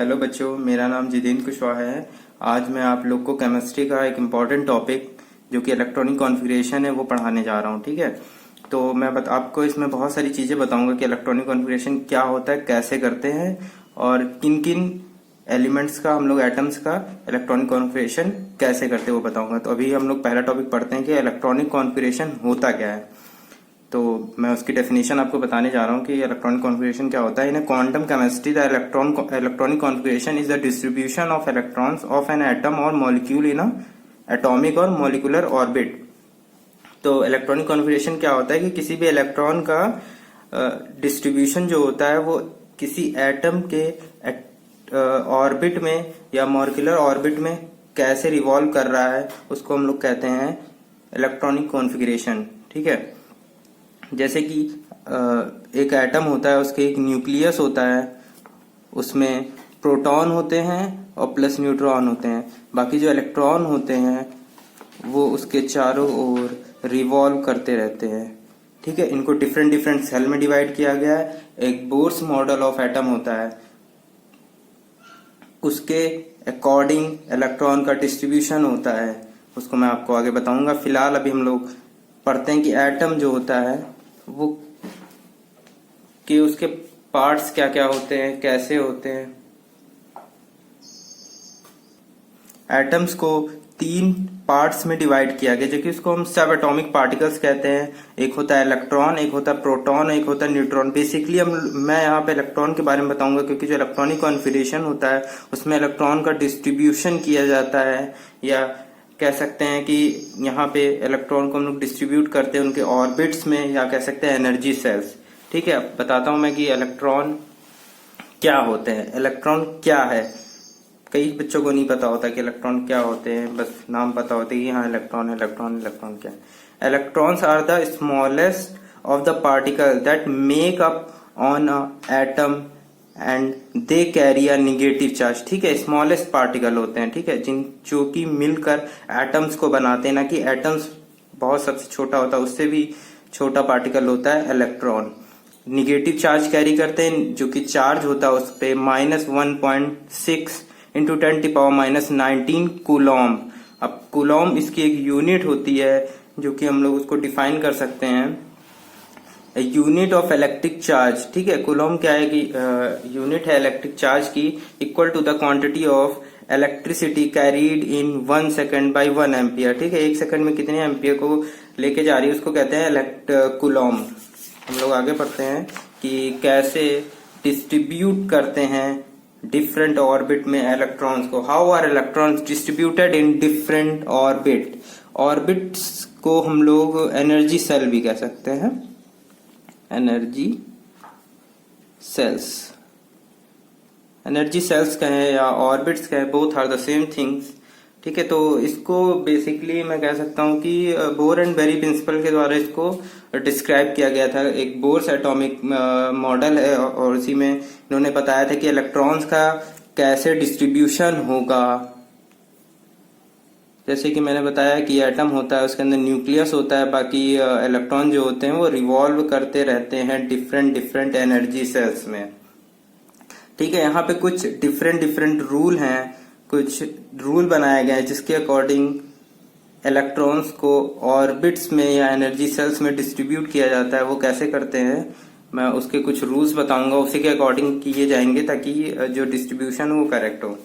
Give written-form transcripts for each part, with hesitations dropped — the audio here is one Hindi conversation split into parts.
हेलो बच्चों, मेरा नाम जितेंद्र कुशवाहा है। आज मैं आप लोग को केमिस्ट्री का एक इम्पॉर्टेंट टॉपिक जो कि इलेक्ट्रॉनिक कॉन्फ़िगरेशन है वो पढ़ाने जा रहा हूँ। ठीक है, तो मैं आपको इसमें बहुत सारी चीज़ें बताऊंगा कि इलेक्ट्रॉनिक कॉन्फ़िगरेशन क्या होता है, कैसे करते हैं और किन किन एलिमेंट्स का, हम लोग एटम्स का इलेक्ट्रॉनिक कॉन्फ़िगरेशन कैसे करते हैं वो बताऊंगा। तो अभी हम लोग पहला टॉपिक पढ़ते हैं कि इलेक्ट्रॉनिक कॉन्फ़िगरेशन होता क्या है। तो मैं उसकी डेफिनेशन आपको बताने जा रहा हूँ कि इलेक्ट्रॉनिक कॉन्फ़िगरेशन क्या होता है। इन quantum chemistry the electronic configuration is the distribution of electrons of an atom और मॉलिक्यूल इन अ एटॉमिक और मॉलिक्यूलर ऑर्बिट। तो इलेक्ट्रॉनिक कॉन्फ़िगरेशन क्या होता है कि किसी भी इलेक्ट्रॉन का डिस्ट्रीब्यूशन जो होता है वो किसी एटम के ऑर्बिट में या मॉलिक्यूलर ऑर्बिट में कैसे रिवॉल्व कर रहा है, उसको हम लोग कहते हैं इलेक्ट्रॉनिक कॉन्फ़िगरेशन। ठीक है, जैसे कि एक एटम होता है, उसके एक न्यूक्लियस होता है, उसमें प्रोटॉन होते हैं और प्लस न्यूट्रॉन होते हैं। बाकी जो इलेक्ट्रॉन होते हैं वो उसके चारों ओर रिवॉल्व करते रहते हैं। ठीक है, इनको डिफरेंट डिफरेंट सेल में डिवाइड किया गया है। एक बोर्स मॉडल ऑफ एटम होता है, उसके अकॉर्डिंग इलेक्ट्रॉन का डिस्ट्रीब्यूशन होता है, उसको मैं आपको आगे बताऊंगा। फिलहाल अभी हम लोग पढ़ते हैं कि एटम जो होता है वो कि उसके पार्ट्स क्या क्या होते हैं, कैसे होते हैं। एटम्स को 3 पार्ट्स में डिवाइड किया गया, जो कि उसको हम सब एटॉमिक पार्टिकल्स कहते हैं। एक होता है इलेक्ट्रॉन, एक होता है प्रोटॉन, एक होता है न्यूट्रॉन। बेसिकली मैं यहाँ पे इलेक्ट्रॉन के बारे में बताऊंगा, क्योंकि जो इलेक्ट्रॉनिक कॉन्फ़िगरेशन होता है उसमें इलेक्ट्रॉन का डिस्ट्रीब्यूशन किया जाता है, या कह सकते हैं कि यहाँ पे इलेक्ट्रॉन को हम लोग डिस्ट्रीब्यूट करते हैं उनके ऑर्बिट्स में, या कह सकते हैं एनर्जी सेल्स। ठीक है, अब बताता हूं मैं कि इलेक्ट्रॉन क्या होते हैं, इलेक्ट्रॉन क्या है। कई बच्चों को नहीं पता होता कि इलेक्ट्रॉन क्या होते हैं, बस नाम पता होता है कि हाँ इलेक्ट्रॉन, इलेक्ट्रॉन इलेक्ट्रॉन क्या है। Electrons are the smallest of the particle that make up on a atom and they carry a negative charge. ठीक है, स्मॉलेस्ट पार्टिकल होते हैं, ठीक है, जो कि मिलकर एटम्स को बनाते हैं। ना कि एटम्स बहुत सबसे छोटा होता है, उससे भी छोटा पार्टिकल होता है इलेक्ट्रॉन। निगेटिव चार्ज कैरी करते हैं, जो कि चार्ज होता है उस पे -1.6 इंटू 10⁻⁻19 कूलॉम। अब कूलॉम इसकी एक यूनिट होती है, जो कि हम लोग उसको डिफाइन कर सकते हैं यूनिट ऑफ इलेक्ट्रिक चार्ज। ठीक है, कूलॉम क्या है कि यूनिट है इलेक्ट्रिक चार्ज की, equal to the quantity of electricity carried in 1 second by 1 ampere. ठीक है, 1 सेकंड में कितने एम्पियर को लेके जा रही है उसको कहते हैं कूलॉम। हम लोग आगे पढ़ते हैं कि कैसे डिस्ट्रीब्यूट करते हैं डिफरेंट ऑर्बिट में इलेक्ट्रॉन्स को। How are electrons distributed in different orbit. Orbits को हम लोग एनर्जी सेल भी कह सकते हैं, एनर्जी सेल्स। एनर्जी सेल्स कहें या ऑर्बिट्स कहें, both are the same things. ठीक है, तो इसको बेसिकली मैं कह सकता हूं कि बोर एंड बेरी प्रिंसिपल के द्वारा इसको डिस्क्राइब किया गया था। एक बोर्स एटॉमिक मॉडल है और उसी में इन्होंने बताया था कि इलेक्ट्रॉन्स का कैसे डिस्ट्रीब्यूशन होगा। जैसे कि मैंने बताया कि एटम होता है, उसके अंदर न्यूक्लियस होता है, बाकी इलेक्ट्रॉन जो होते हैं वो रिवॉल्व करते रहते हैं डिफरेंट डिफरेंट एनर्जी सेल्स में। ठीक है, यहाँ पे कुछ डिफरेंट डिफरेंट रूल हैं, कुछ रूल बनाए गए हैं जिसके अकॉर्डिंग इलेक्ट्रॉन्स को ऑर्बिट्स में या एनर्जी सेल्स में डिस्ट्रीब्यूट किया जाता है। वो कैसे करते हैं मैं उसके कुछ रूल्स बताऊंगा, उसी के अकॉर्डिंग किए जाएंगे ताकि जो डिस्ट्रीब्यूशन वो करेक्ट हो।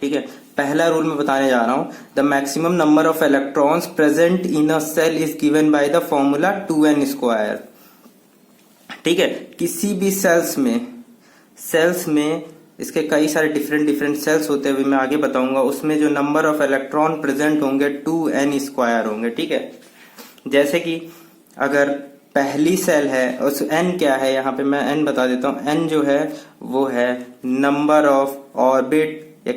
ठीक है, पहला रूल मैं बताने जा रहा हूं। The maximum number of electrons present in a shell is given by the formula 2n²। ठीक है, किसी भी सेल्स में इसके कई सारे डिफरेंट डिफरेंट सेल्स होते हैं, मैं आगे बताऊंगा। उसमें जो नंबर ऑफ इलेक्ट्रॉन प्रेजेंट होंगे 2n² होंगे। ठीक है, जैसे कि अगर पहली सेल है, उस n क्या है, यहाँ पे मैं n बता देता हूँ। n जो है वो है नंबर ऑफ ऑर्बिट, या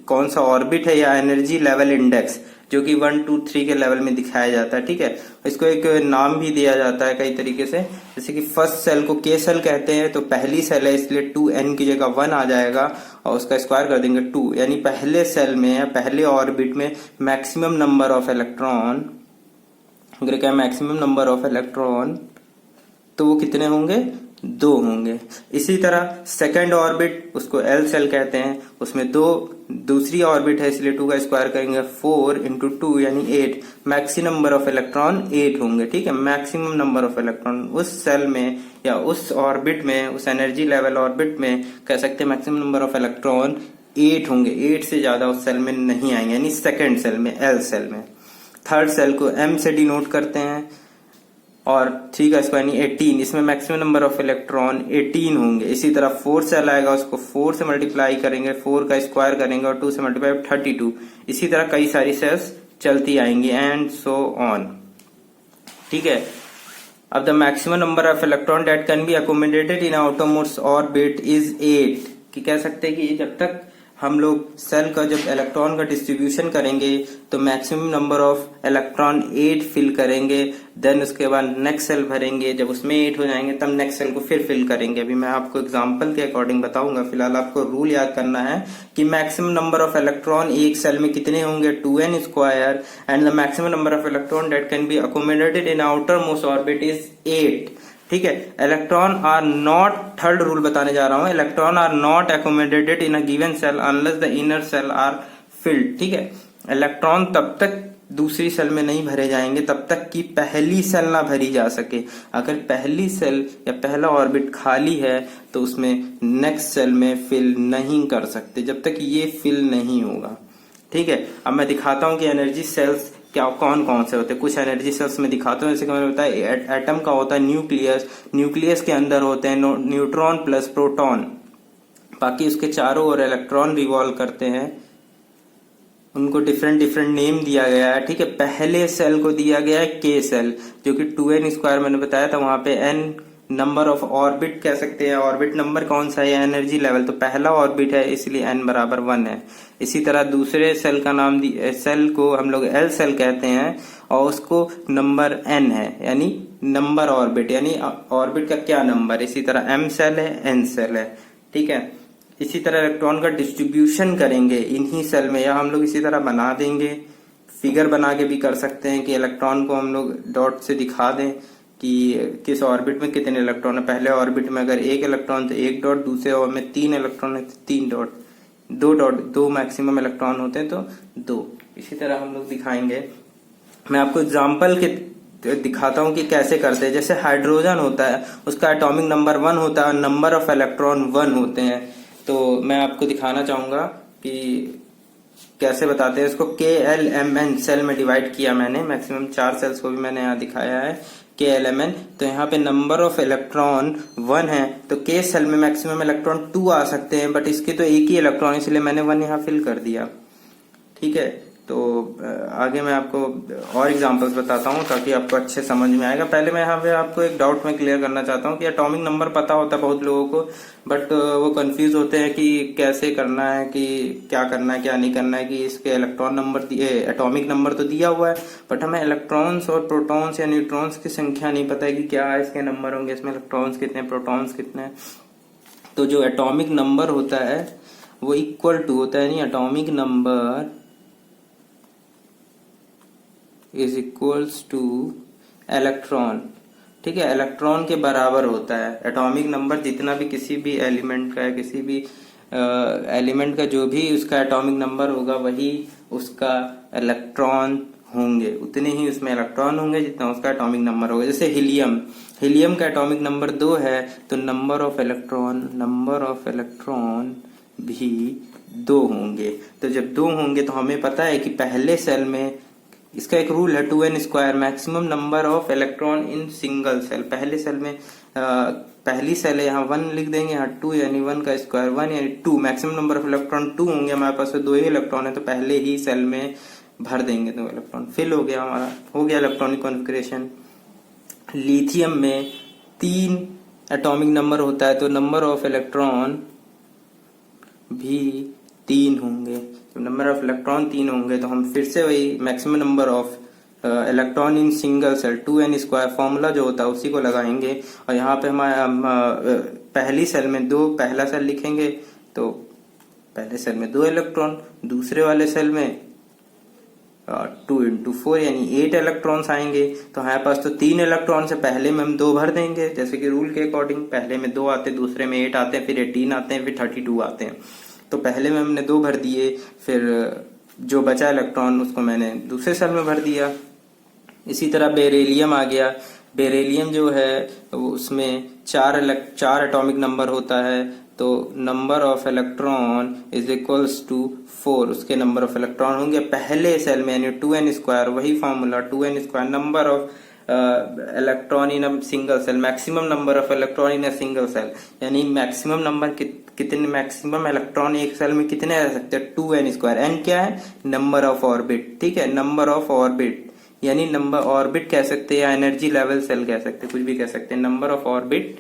कौन सा ऑर्बिट है, या एनर्जी लेवल इंडेक्स, जो कि 1 2 3 के लेवल में दिखाया जाता है। ठीक है, इसको एक नाम भी दिया जाता है कई तरीके से, जैसे कि फर्स्ट सेल को K सेल कहते हैं, तो पहली सेल है इसलिए 2n की जगह 1 आ जाएगा और उसका स्क्वायर कर देंगे 2, यानी पहले सेल में या पहले ऑर्बिट में मैक्सिमम नंबर ऑफ इलेक्ट्रॉन, अगर क्या मैक्सिमम नंबर ऑफ इलेक्ट्रॉन, तो वो कितने होंगे 2 होंगे। इसी तरह सेकंड ऑर्बिट, उसको एल सेल कहते हैं, उसमें दूसरी ऑर्बिट है इसलिए 2 का स्क्वायर करेंगे 4 इंटू 2 यानी 8। मैक्सिमम नंबर ऑफ इलेक्ट्रॉन 8 होंगे। ठीक है, मैक्सिमम नंबर ऑफ इलेक्ट्रॉन उस सेल में या उस ऑर्बिट में, उस एनर्जी लेवल ऑर्बिट में कह सकते हैं मैक्सिमम नंबर ऑफ इलेक्ट्रॉन 8 होंगे। 8 से ज्यादा उस सेल में नहीं आएंगे, यानी सेकंड सेल में, एल सेल में। थर्ड सेल को एम से डिनोट करते हैं और 3 का स्क्वायर यानी 18, इसमें मैक्सिमम नंबर ऑफ इलेक्ट्रॉन 18 होंगे। इसी तरह फोर्थ सेल आएगा, उसको 4 से मल्टीप्लाई करेंगे, 4 का स्क्वायर करेंगे और 2 से मल्टीप्लाई 32। इसी तरह कई सारी सेल्स चलती आएंगी एंड सो ऑन। ठीक है, अब the maximum number of electron that can be accommodated in outermost orbit is 8। कि कह सकते हैं कि जब तक हम लोग सेल का जब इलेक्ट्रॉन का डिस्ट्रीब्यूशन करेंगे तो maximum number of electron 8 fill करेंगे, देन उसके बाद नेक्स्ट सेल भरेंगे, जब उसमें 8 हो जाएंगे तब नेक्स्ट सेल को फिर फिल करेंगे। अभी मैं आपको एग्जांपल के अकॉर्डिंग बताऊंगा, फिलहाल आपको रूल याद करना है कि मैक्सिमम नंबर ऑफ इलेक्ट्रॉन एक सेल में कितने होंगे, 2n square, and the maximum number of electron that can be accommodated in outermost orbit is 8। ठीक है, electron are not, third rule बताने जा रहा हूं, electron are not accommodated in a given shell unless the inner shell are filled. ठीक है, इलेक्ट्रॉन तब तक दूसरी सेल में नहीं भरे जाएंगे तब तक कि पहली सेल ना भरी जा सके। अगर पहली सेल या पहला ऑर्बिट खाली है तो उसमें नेक्स्ट सेल में फिल नहीं कर सकते जब तक ये फिल नहीं होगा। ठीक है, अब मैं दिखाता हूं कि एनर्जी सेल्स क्या कौन कौन से होते हैं। कुछ एनर्जी सेल्स में दिखाता हूँ, जैसे कि मैंने बताया एटम का होता है न्यूक्लियस, न्यूक्लियस के अंदर होते हैं न्यूट्रॉन प्लस प्रोटॉन, बाकी उसके चारों ओर इलेक्ट्रॉन रिवॉल्व करते हैं, उनको डिफरेंट डिफरेंट नेम दिया गया है। ठीक है, पहले सेल को दिया गया है के सेल, जो कि 2n स्क्वायर मैंने बताया था, वहां पे n नंबर ऑफ ऑर्बिट कह सकते हैं। ऑर्बिट नंबर कौन सा है, एनर्जी लेवल, तो पहला ऑर्बिट है इसलिए n बराबर 1 है। इसी तरह दूसरे सेल का नाम, सेल को हम लोग एल सेल कहते हैं और उसको नंबर n है, यानी नंबर ऑर्बिट, यानी ऑर्बिट का क्या नंबर। इसी तरह m सेल है, n सेल है। ठीक है, इसी तरह इलेक्ट्रॉन का डिस्ट्रीब्यूशन करेंगे इन्हीं सेल में, या हम लोग इसी तरह बना देंगे, फिगर बना के भी कर सकते हैं कि इलेक्ट्रॉन को हम लोग डॉट से दिखा दें कि किस ऑर्बिट में कितने इलेक्ट्रॉन है। पहले ऑर्बिट में अगर 1 इलेक्ट्रॉन तो 1 डॉट, दूसरे ऑर्बिट में 3 इलेक्ट्रॉन है तो 3 डॉट, 2 डॉट, 2 मैक्सिमम इलेक्ट्रॉन होते हैं तो 2। इसी तरह हम लोग दिखाएंगे। मैं आपको एग्जाम्पल के दिखाता हूं कि कैसे करते हैं। जैसे हाइड्रोजन होता है, उसका एटॉमिक नंबर 1 होता है, नंबर ऑफ इलेक्ट्रॉन 1 होते हैं। तो मैं आपको दिखाना चाहूंगा कि कैसे बताते हैं इसको। KLMN सेल में डिवाइड किया मैंने, मैक्सिमम 4 सेल्स को भी मैंने यहाँ दिखाया है KLMN। तो यहाँ पे नंबर ऑफ इलेक्ट्रॉन 1 है, तो K सेल में मैक्सिमम इलेक्ट्रॉन 2 आ सकते हैं, बट इसके तो एक ही इलेक्ट्रॉन, इसलिए मैंने 1 यहाँ फिल कर दिया। ठीक है, तो आगे मैं आपको और एग्जांपल्स बताता हूँ ताकि आपको अच्छे समझ में आएगा। पहले मैं यहाँ पे आपको एक डाउट में क्लियर करना चाहता हूँ कि एटॉमिक नंबर पता होता है बहुत लोगों को, बट वो कंफ्यूज होते हैं कि कैसे करना है, कि क्या करना है क्या नहीं करना है, कि इसके इलेक्ट्रॉन नंबर, एटॉमिक नंबर तो दिया हुआ है बट हमें इलेक्ट्रॉन्स और प्रोटॉन्स या न्यूट्रॉन्स की संख्या नहीं पता है कि क्या इसके नंबर होंगे, इसमें इलेक्ट्रॉन्स कितने, प्रोटॉन्स कितने। तो जो एटॉमिक नंबर होता है वो इक्वल टू होता है, यानी atomic number is equals two electron. ठीक है, इलेक्ट्रॉन के बराबर होता है एटॉमिक नंबर, जितना भी किसी भी एलिमेंट का है, किसी भी एलिमेंट का जो भी उसका एटॉमिक नंबर होगा वही उसका इलेक्ट्रॉन होंगे, उतने ही उसमें इलेक्ट्रॉन होंगे जितना उसका एटॉमिक नंबर होगा। जैसे हीलियम का एटॉमिक नंबर 2 है, तो नंबर ऑफ इलेक्ट्रॉन भी 2 होंगे। तो जब 2 होंगे तो हमें पता है कि पहले सेल में, इसका एक रूल है 2n square, maximum number of electron in single shell. पहले सेल में पहली सेल है, यहाँ 1 लिख देंगे, यहाँ 2 यानी 1 का स्क्वायर 1 यानी 2, मैक्सिमम नंबर ऑफ इलेक्ट्रॉन 2 होंगे। हमारे पास 2 ही इलेक्ट्रॉन है तो पहले ही सेल में भर देंगे, तो इलेक्ट्रॉन फिल हो गया, हमारा हो गया इलेक्ट्रॉनिक कॉन्फ़िगरेशन। लिथियम में 3 एटॉमिक नंबर होता है तो नंबर ऑफ इलेक्ट्रॉन भी 3 होंगे। जब नंबर ऑफ इलेक्ट्रॉन 3 होंगे तो हम फिर से वही maximum number of electron in single shell 2n square formula जो होता है उसी को लगाएंगे, और यहाँ पे हमारे पहली सेल में 2, पहला सेल लिखेंगे तो पहले सेल में 2 इलेक्ट्रॉन, दूसरे वाले सेल में 2 × 4 यानी 8 इलेक्ट्रॉन्स आएंगे। तो हमारे पास तो 3 इलेक्ट्रॉन से पहले में हम 2 भर देंगे, जैसे कि रूल के अकॉर्डिंग पहले में 2 आते हैं, दूसरे में 8 आते हैं, फिर 18 आते हैं, फिर 32 आते हैं। तो पहले में हमने 2 भर दिए, फिर जो बचा इलेक्ट्रॉन उसको मैंने दूसरे सेल में भर दिया। इसी तरह बेरिलियम आ गया। बेरिलियम जो है उसमें 4 एटॉमिक नंबर होता है, तो number of electron is equals to 4, उसके नंबर ऑफ इलेक्ट्रॉन होंगे पहले सेल में, यानी 2n², वही formula 2n², number of electron in a single shell, maximum number of electron in a single shell, यानी मैक्सिमम नंबर कितने, मैक्सिमम इलेक्ट्रॉन एक सेल में कितने रह सकते हैं, 2n²। n क्या है, नंबर ऑफ ऑर्बिट, ठीक है, नंबर ऑफ ऑर्बिट यानी नंबर ऑर्बिट कह सकते हैं या एनर्जी लेवल सेल कह सकते हैं, कुछ भी कह सकते हैं, नंबर ऑफ ऑर्बिट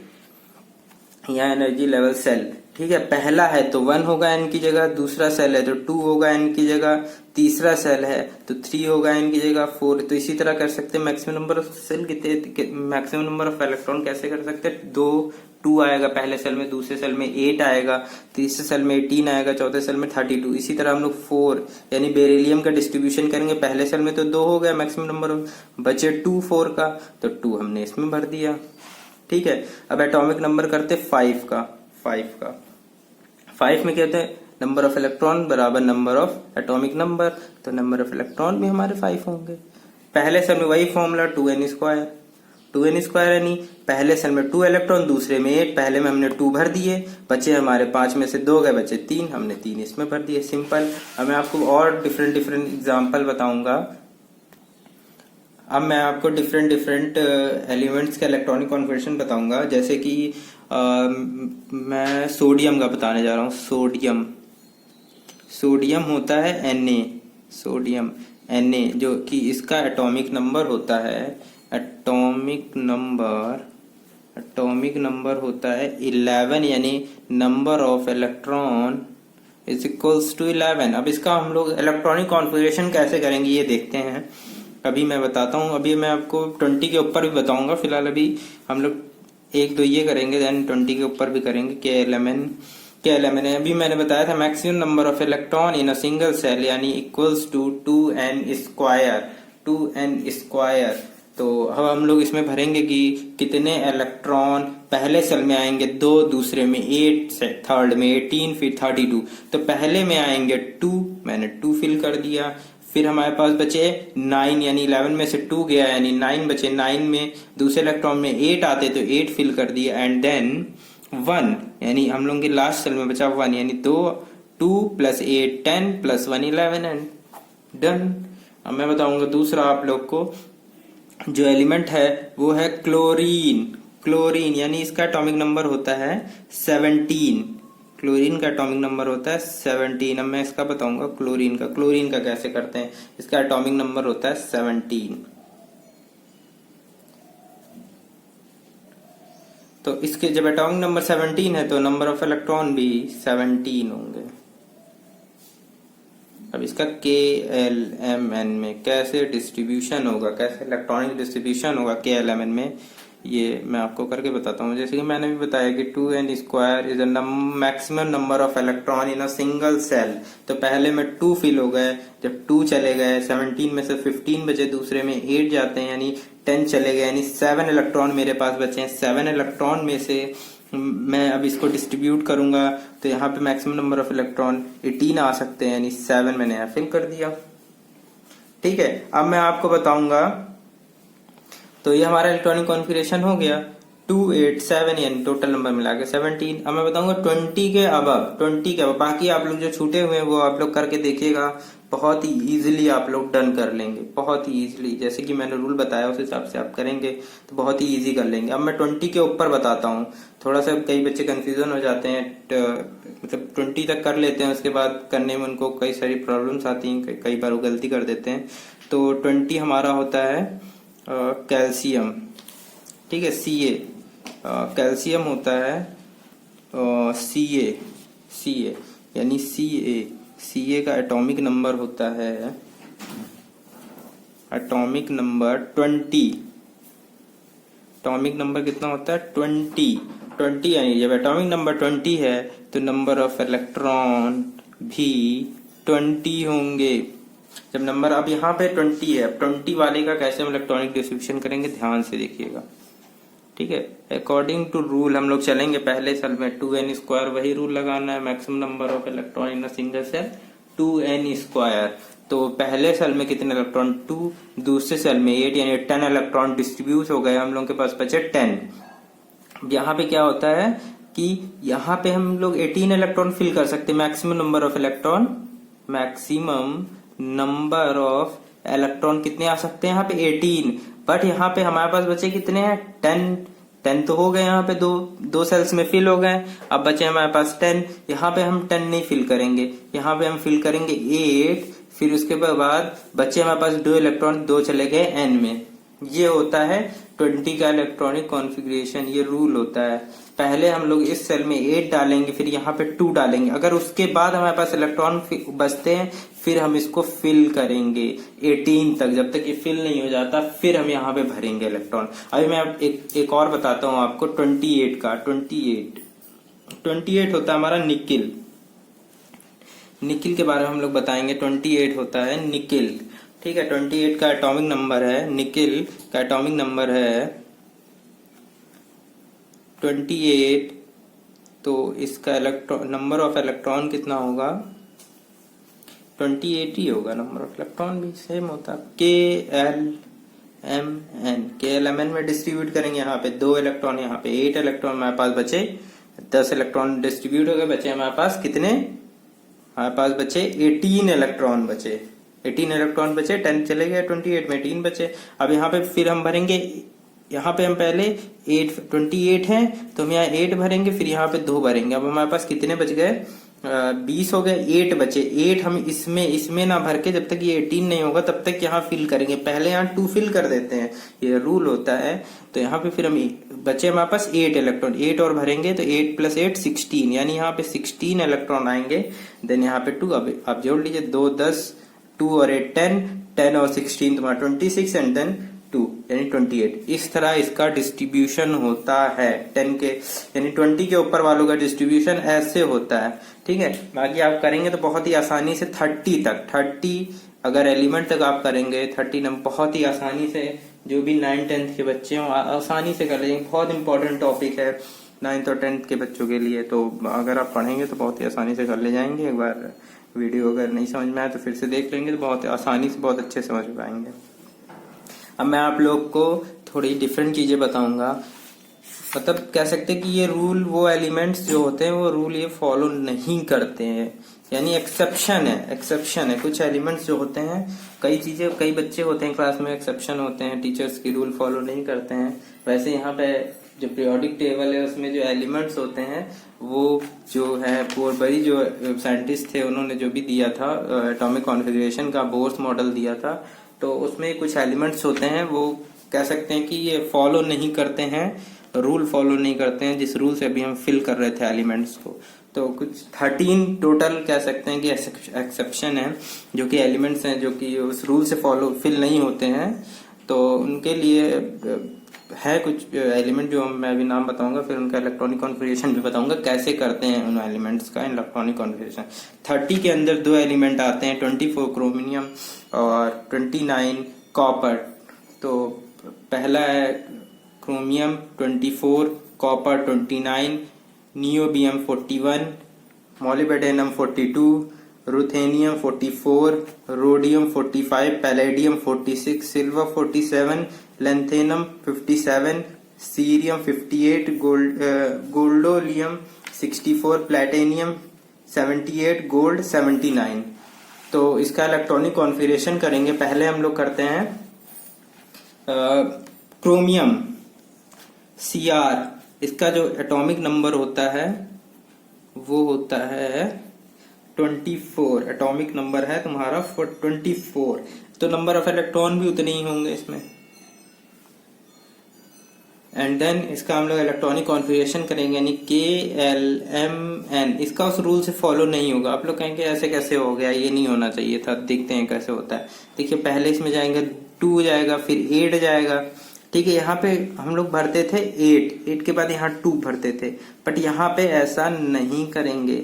या एनर्जी लेवल सेल, ठीक है। पहला है तो 1 होगा n की जगह, दूसरा सेल है तो 2 होगा n की जगह, तीसरा सेल है तो 3 होगा n की जगह 4। तो इसी तरह कर सकते हैं मैक्सिमम नंबर ऑफ सेल कितने, मैक्सिमम नंबर ऑफ इलेक्ट्रॉन कैसे कर सकते हैं, 2 आएगा पहले सेल में, दूसरे सेल में 8 आएगा, तीसरे सेल में 18 आएगा, चौथे सेल में 32। इसी तरह हम लोग 4 यानी बेरिलियम का डिस्ट्रीब्यूशन करेंगे, पहले सेल में तो 2 हो गया मैक्सिमम नंबर, बचे 2 4 का, तो 2 हमने इसमें भर दिया, ठीक है। अब एटॉमिक नंबर करते 5 का। 5 में कहते हैं नंबर ऑफ इलेक्ट्रॉन बराबर नंबर ऑफ एटॉमिक नंबर, तो नंबर ऑफ इलेक्ट्रॉन भी हमारे 5 होंगे। पहले सेल में वही फॉर्मूला 2n² यानी पहले सेल में 2 इलेक्ट्रॉन, दूसरे में 8, पहले में हमने 2 भर दिए, बचे हमारे 5 में से 2 गए, बचे 3, हमने 3 इसमें भर दिए, सिंपल। अब मैं आपको और डिफरेंट एग्जाम्पल बताऊंगा। अब मैं आपको डिफरेंट एलिमेंट्स के इलेक्ट्रॉनिक कॉन्फ़िगरेशन बताऊंगा, जैसे कि मैं सोडियम का बताने जा रहा हूँ। सोडियम होता है Na, सोडियम Na, जो कि इसका एटॉमिक नंबर होता है, एटॉमिक नंबर होता है 11, यानी number of electron is equals to 11। अब इसका हम लोग इलेक्ट्रॉनिक कॉन्फ़िगरेशन कैसे करेंगे ये देखते हैं, अभी मैं बताता हूँ। अभी मैं आपको 20 के ऊपर भी बताऊंगा, फिलहाल अभी हम लोग 1-2 ये करेंगे, देन 20 के ऊपर भी करेंगे। क्या एलिमेंट है, अभी मैंने बताया था maximum number of electron in a single shell यानी इक्वल्स टू 2n²। तो अब हम लोग इसमें भरेंगे कि कितने इलेक्ट्रॉन पहले सेल में आएंगे, 2, दूसरे में 8, थर्ड में 18, फिर 32। तो पहले में आएंगे 2, मैंने 2 फिल कर दिया। फिर हमारे पास बचे 9, यानी 11 में से 2 गया यानी 9 बचे, 9 में दूसरे इलेक्ट्रॉन में 8 आते तो 8 फिल कर दिया, एंड देन 1 यानी हम लोग के लास्ट सेल में बचा 1, यानी 2 + 8 10 + 1 11 एंड डन। अब मैं बताऊंगा दूसरा आप लोग को, जो एलिमेंट है वो है क्लोरीन यानी इसका एटॉमिक नंबर होता है 17। क्लोरीन का एटॉमिक नंबर होता है 17। अब मैं इसका बताऊंगा क्लोरीन का कैसे करते हैं। इसका एटॉमिक नंबर होता है 17। तो इसके जब एटॉमिक नंबर 17 है तो नंबर ऑफ इलेक्ट्रॉन भी 17 होंगे। अब इसका KLMN में कैसे डिस्ट्रीब्यूशन होगा, कैसे इलेक्ट्रॉनिक डिस्ट्रीब्यूशन होगा KLMN में, ये मैं आपको करके बताता हूँ। जैसे कि मैंने भी बताया कि 2n² is a maximum number of electron in a single shell. तो पहले में 2 फिल हो गए, जब 2 चले गए, 17 में से 15 बचे, दूसरे में 8 जाते हैं यानी 10 चले गए, यानी 7 इलेक्ट्रॉन मेरे पास बचे हैं। 7 इलेक्ट्रॉन में से मैं अब इसको डिस्ट्रीब्यूट करूंगा तो यहाँ पे मैक्सिमम नंबर ऑफ इलेक्ट्रॉन 18 आ सकते हैं, यानी 7 मैंने यहाँ फिल कर दिया। ठीक है, अब मैं आपको बताऊंगा, तो ये हमारा इलेक्ट्रॉनिक कॉन्फ़िगरेशन हो गया 2 8 7 यानी टोटल नंबर मिला के 17। अब मैं बताऊंगा 20 के अब बाकी आप लोग जो छूटे हुए हैं वो आप लोग करके देखिएगा, बहुत ही इजीली आप लोग डन कर लेंगे, बहुत ही इजीली। जैसे कि मैंने रूल बताया उस हिसाब से आप करेंगे तो बहुत ही इजी कर लेंगे। अब मैं 20 के ऊपर बताता हूँ, थोड़ा सा कई बच्चे कंफ्यूजन हो जाते हैं, मतलब 20 तक कर लेते हैं, उसके बाद करने में उनको कई सारी प्रॉब्लम्स आती हैं, कई बार वो गलती कर देते हैं। तो 20 हमारा होता है कैल्शियम, ठीक है, Ca। कैल्शियम होता है Ca यानी Ca का एटॉमिक नंबर होता है एटॉमिक नंबर 20। एटॉमिक नंबर कितना होता है 20 यानी जब एटॉमिक नंबर 20 है तो नंबर ऑफ इलेक्ट्रॉन भी 20 होंगे। जब नंबर, अब यहाँ पे 20 है, 20 वाले का कैसे हम इलेक्ट्रॉनिक डिस्ट्रीब्यूशन करेंगे, ध्यान से देखिएगा। ठीक है, अकॉर्डिंग टू रूल हम लोग चलेंगे। पहले सेल में 2n² वही रूल लगाना है, maximum number of electron in a single shell 2n²। तो पहले सेल में कितने इलेक्ट्रॉन, 2, दूसरे सेल में 8, यानी 10 इलेक्ट्रॉन डिस्ट्रीब्यूट हो गए, हम लोग के पास बचे 10। यहाँ पे क्या होता है कि यहाँ पे हम लोग 18 इलेक्ट्रॉन फिल कर सकते हैं, maximum number of electron, maximum number of electron कितने आ सकते हैं यहाँ पे 18। बट यहाँ पे हमारे पास बचे कितने हैं, 10 तो हो गए, यहाँ पे दो सेल्स में फिल हो गए। अब बचे हमारे पास 10, यहाँ पे हम 10 नहीं फिल करेंगे, यहाँ पे हम फिल करेंगे 8। फिर उसके बाद बचे हमारे पास 2 इलेक्ट्रॉन, 2 चले गए n में। ये होता है 20 का इलेक्ट्रॉनिक कॉन्फ़िगरेशन, ये रूल होता है। पहले हम लोग इस सेल में 8 डालेंगे, फिर यहाँ पे 2 डालेंगे। अगर उसके बाद हमारे पास इलेक्ट्रॉन बचते हैं, फिर हम इसको फिल करेंगे 18 तक। जब तक ये फिल नहीं हो जाता, फिर हम यहाँ पे भरेंगे इलेक्ट्रॉन। अभी मैं एक और बताता हूँ आपको 28 का। 28 होता है हमारा निकिल। निकिल के बारे में हम लोग बताएंगे। 28 होता है निकिल। ठीक है, 28 का एटॉमिक नंबर है, निकिल का एटॉमिक नंबर है 28। तो इसका नंबर ऑफ इलेक्ट्रॉन कितना होगा, 28 ही होगा। नंबर ऑफ इलेक्ट्रॉन भी सेम होता है, KLMN में डिस्ट्रीब्यूट करेंगे। यहाँ पे 2 इलेक्ट्रॉन, यहाँ पे 8 इलेक्ट्रॉन हमारे पास बचे, 10 इलेक्ट्रॉन डिस्ट्रीब्यूट हो गए, बचे हमारे पास कितने, हमारे पास बचे 18 इलेक्ट्रॉन बचे। 18 इलेक्ट्रॉन बचे, 10 चले गए 28 में, 18 बचे। अब यहाँ पे फिर हम भरेंगे, यहाँ पे हम पहले 28 है तो हम यहाँ 8 भरेंगे, फिर यहाँ पे 2 भरेंगे। अब हमारे पास कितने बच गए, 20 हो गए, 8 बचे। 8 हम इसमें ना भर के, जब तक ये 18 नहीं होगा तब तक यहाँ फिल करेंगे। पहले यहाँ 2 फिल कर देते हैं, ये रूल होता है। तो यहाँ पे फिर हम बचे हमारे पास 8 इलेक्ट्रॉन, 8 और भरेंगे तो 8 + 8 16, यानी यहाँ पे 16 इलेक्ट्रॉन आएंगे। देन यहाँ पे 2, अब आप जोड़ लीजिए, 2 10, 2 और 8 10 और 16 तुम्हारा 26, एंड देन 2 यानी 28। इस तरह इसका डिस्ट्रीब्यूशन होता है 10 के, यानी 20 के ऊपर वालों का डिस्ट्रीब्यूशन ऐसे होता है। ठीक है, बाकी आप करेंगे तो बहुत ही आसानी से 30 तक, 30 अगर एलिमेंट तक आप करेंगे, 30 नंबर बहुत ही आसानी से, जो भी 9th 10th के बच्चे हों आसानी से कर लेंगे। बहुत इंपॉर्टेंट टॉपिक है 9th और 10th के बच्चों के लिए, तो अगर आप पढ़ेंगे तो बहुत ही आसानी से कर ले जाएंगे। एक बार वीडियो अगर नहीं समझ में आए तो फिर से देख लेंगे, तो बहुत आसानी से बहुत अच्छे समझ पाएंगे। अब मैं आप लोग को थोड़ी डिफरेंट चीजें बताऊंगा। मतलब कह सकते हैं कि ये रूल, वो एलिमेंट्स जो होते हैं वो रूल ये फॉलो नहीं करते हैं, यानी एक्सेप्शन है। कुछ एलिमेंट्स जो होते हैं, कई बच्चे होते हैं क्लास में एक्सेप्शन होते हैं, टीचर्स की रूल फॉलो नहीं करते हैं। वैसे यहाँ पे जो पीरियोडिक टेबल है उसमें जो एलिमेंट्स होते हैं, वो जो है बोरबरी जो साइंटिस्ट थे उन्होंने जो भी दिया था एटॉमिक कॉन्फ़िगरेशन का बोर्स मॉडल दिया था, तो उसमें कुछ एलिमेंट्स होते हैं वो कह सकते हैं कि ये फॉलो नहीं करते हैं, रूल फॉलो नहीं करते हैं, जिस रूल से अभी हम फिल कर रहे थे एलिमेंट्स को। तो कुछ 13 टोटल कह सकते हैं कि एक्सेप्शन है, जो कि एलिमेंट्स हैं जो कि उस रूल से फिल नहीं होते हैं। तो उनके लिए है कुछ एलिमेंट जो मैं अभी नाम बताऊंगा, फिर उनका इलेक्ट्रॉनिक कॉन्फ़िगरेशन भी बताऊंगा कैसे करते हैं उन एलिमेंट्स का इलेक्ट्रॉनिक कॉन्फ़िगरेशन। 30 के अंदर 2 एलिमेंट आते हैं, 24 क्रोमियम और 29 कॉपर। तो पहला है chromium 24, copper 29, niobium 41, molybdenum 42, ruthenium 44, rhodium 45, palladium 46, silver 47, lanthanum 57, cerium 58, gadolinium 64, platinum 78, gold 79। तो इसका इलेक्ट्रॉनिक कॉन्फ़िगरेशन करेंगे। पहले हम लोग करते हैं क्रोमियम Cr, इसका जो एटॉमिक नंबर होता है वो होता है 24। एटॉमिक नंबर है तुम्हारा 24, तो नंबर ऑफ इलेक्ट्रॉन भी उतने ही होंगे इसमें। एंड देन इसका हम लोग इलेक्ट्रॉनिक कॉन्फ़िगरेशन करेंगे, यानी KLMN। इसका उस रूल से फॉलो नहीं होगा। आप लोग कहेंगे ऐसे कैसे हो गया, ये नहीं होना चाहिए था। देखते हैं कैसे होता है। देखिए, पहले इसमें जाएंगे 2 जाएगा, फिर 8 जाएगा। ठीक है, यहाँ पे हम लोग भरते थे 8 के बाद यहाँ 2 भरते थे, बट यहाँ पे ऐसा नहीं करेंगे।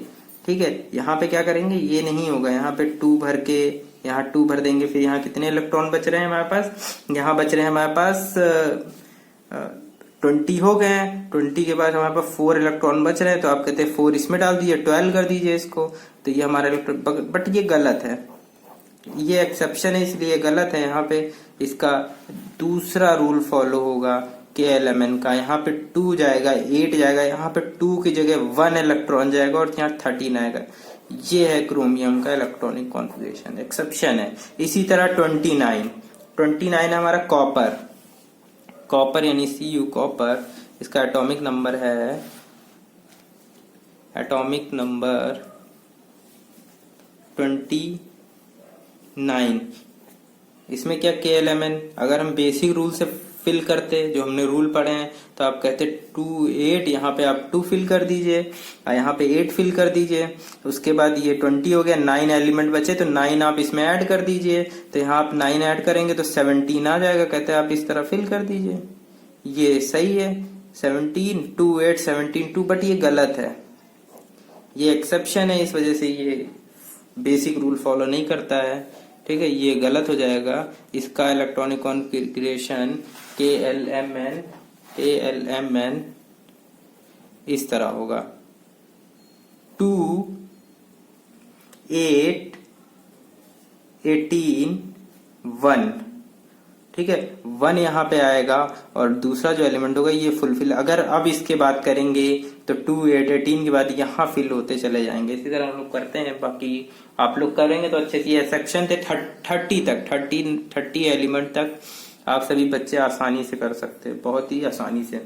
ठीक है, यहाँ पे क्या करेंगे, ये नहीं होगा। यहाँ पे 2 भर के यहाँ 2 भर देंगे, फिर यहाँ कितने इलेक्ट्रॉन बच रहे हैं हमारे पास, यहाँ बच रहे हैं हमारे पास 20 हो गए हैं। 20 के बाद हमारे पास 4 इलेक्ट्रॉन बच रहे हैं, तो आप कहते हैं 4 इसमें डाल दीजिए, 12 कर दीजिए इसको, तो ये हमारा इलेक्ट्रॉन, बट ये गलत है, ये एक्सेप्शन है इसलिए गलत है। यहाँ पे इसका दूसरा रूल फॉलो होगा KLMN का, यहाँ पे 2 जाएगा, 8 जाएगा, यहाँ पे 2 की जगह 1 इलेक्ट्रॉन जाएगा और यहाँ 13 आएगा। ये है क्रोमियम का इलेक्ट्रॉनिक कॉन्फ़िगरेशन, एक्सेप्शन है। इसी तरह 29 हमारा कॉपर यानी Cu कॉपर, इसका एटॉमिक नंबर है 29। इसमें क्या KLMN, अगर हम बेसिक रूल से फिल करते, जो हमने रूल पढ़े हैं, तो आप कहते 2 8, यहाँ पे आप 2 फिल कर दीजिए और यहाँ पे 8 फिल कर दीजिए। उसके बाद ये 20 हो गया, 9 एलिमेंट बचे तो 9 आप इसमें ऐड कर दीजिए, तो यहाँ आप 9 ऐड करेंगे तो 17 आ जाएगा। कहते हैं आप इस तरह फिल कर दीजिए, ये सही है। 17 2 8 17 2, बट ये गलत है, ये एक्सेप्शन है, इस वजह से ये बेसिक रूल फॉलो नहीं करता है। ठीक है, ये गलत हो जाएगा। इसका इलेक्ट्रॉनिक कॉन्फ़िगरेशन KLMN इस तरह होगा 2 8 18 1। ठीक है, 1 यहाँ पे आएगा और दूसरा जो एलिमेंट होगा ये फुलफिल। अगर अब इसके बात करेंगे तो 2 8 18 के बाद यहाँ फिल होते चले जाएंगे। इसी तरह हम लोग करते हैं, बाकी आप लोग करेंगे तो अच्छे से। ये सेक्शन थे 30 एलिमेंट तक आप सभी बच्चे आसानी से कर सकते हैं, बहुत ही आसानी से।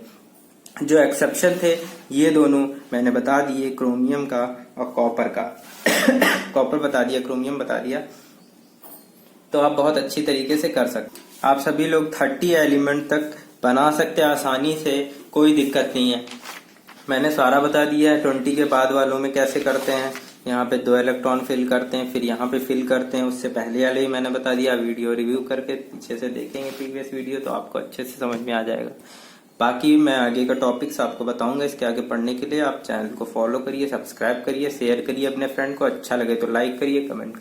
जो एक्सेप्शन थे ये दोनों मैंने बता दिए, क्रोमियम का और कॉपर का। कॉपर बता दिया, क्रोमियम बता दिया, तो आप बहुत अच्छी तरीके से कर सकते। आप सभी लोग 30 एलिमेंट तक बना सकते हैं आसानी से, कोई दिक्कत नहीं है। मैंने सारा बता दिया है। 20 के बाद वालों में कैसे करते हैं, यहाँ पे 2 इलेक्ट्रॉन फिल करते हैं, फिर यहाँ पे फिल करते हैं, उससे पहले वाले ही मैंने बता दिया। वीडियो रिव्यू करके पीछे से देखेंगे प्रीवियस वीडियो, तो आपको अच्छे से समझ में आ जाएगा। बाकी मैं आगे का टॉपिक्स आपको बताऊंगा। इसके आगे पढ़ने के लिए आप चैनल को फॉलो करिए, सब्सक्राइब करिए, शेयर करिए अपने फ्रेंड को। अच्छा लगे तो लाइक करिए, कमेंट करिए।